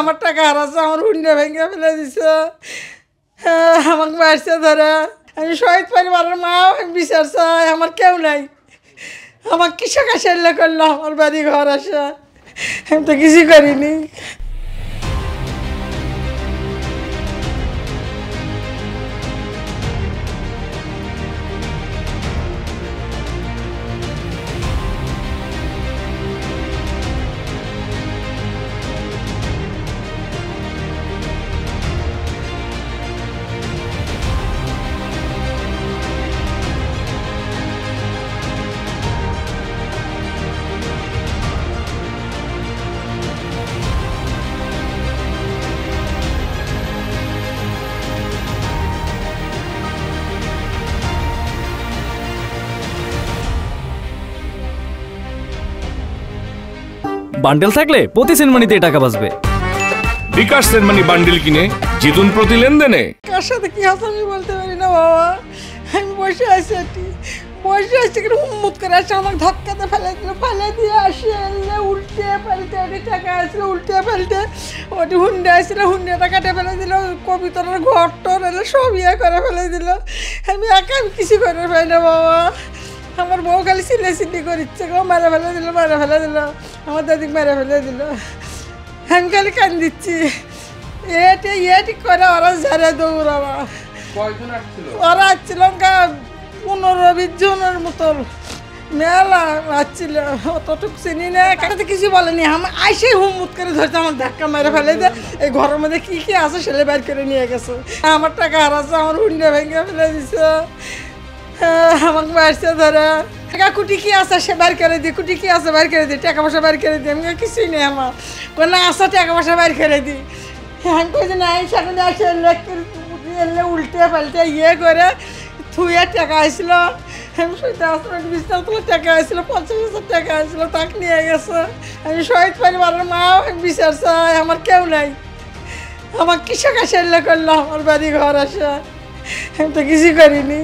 আমার টাকা হারাচ্ছে, আমার হুন্ডা ভেঙে ফেলে দিছে, আমাকে মারছে ধরে। আমি শহীদ পরিবারের মা, আমি বিচার চাই, আমার কেউ নাই। আমার কৃষক আসে করলো আমার বাড়ি ঘর আসে, আমি তো কিছু করিনি। বান্ডেল থাকলে প্রতি সেনমানিতে টাকা বাঁচবে। বিকাশ সেনমানি বান্ডেল কিনে জিতুন প্রতি লেনদেনে। কার সাথে কি আছে আমি বলতে পারি না বাবা। আমি বসে আছি, বসে আসছি কিন্তু হুম্মুত করে আসছে, আমাকে ধাক্কাতে ফেলে দিল, ফেলে দিয়ে আসে এলে উল্টে পাল্টে, ওটি টাকা আসলো উল্টে পাল্টে, ওটি হুন্ডা আসছিল হুন্ডাটা কাটে ফেলে দিল, কবিতরের ঘর টর এলে সব ইয়ে করে ফেলে দিল। আমি একা কিছু করে পাই না বাবা। আমার বউ খালি সিলে সিলি করিচ্ছে, মেরে ফেলে দিল, মেরে ফেলে দিল, আমার দাদিক মেরে ফেলে দিল। আমি খালি কান দিচ্ছি, এটি করে ওরা ঝাড়ে দৌড়াবা। ওরা আসছিল 15-20 জনের মতো, মেলা আসছিল, অতটুকু চিনি না, কাছে কিছু বলেনি। আমি আইসে হুমুত করে ধরছে, আমার ধাক্কা মেরে ফেলে দিয়ে এই ঘরের মধ্যে কি কি আছে সেলে বের করে নিয়ে গেছে। আমার টাকা হারাচ্ছে, আমার হুন্ডা ভেঙে ফেলে দিছে, আমাকে মারছে ধরে। টাকা কুটি কি আছে সে বের করে দিই, কুটি কি আছে বের করে দিই, টাকা পয়সা বের করে দিই। আমি কিছুই নেই, আমার কোনো আসা টাকা পয়সা বের করে দিই। আমি কইছি না, সেখানে আসে এলে উল্টে পাল্টে ইয়ে করে থুয়ে টাকা আসছিল। আমি শুনতে আসলাম 20,000 টাকা আসছিল, 50,000 টাকা আসছিল, তাকে নিয়ে গেছে। আমি শহীদ পরিবারের মা, আমি বিচার চাই, আমার কেউ নাই। আমার কৃষক আসে করলো আমার বাড়ি ঘর আসে, আমি তো কিছু করিনি।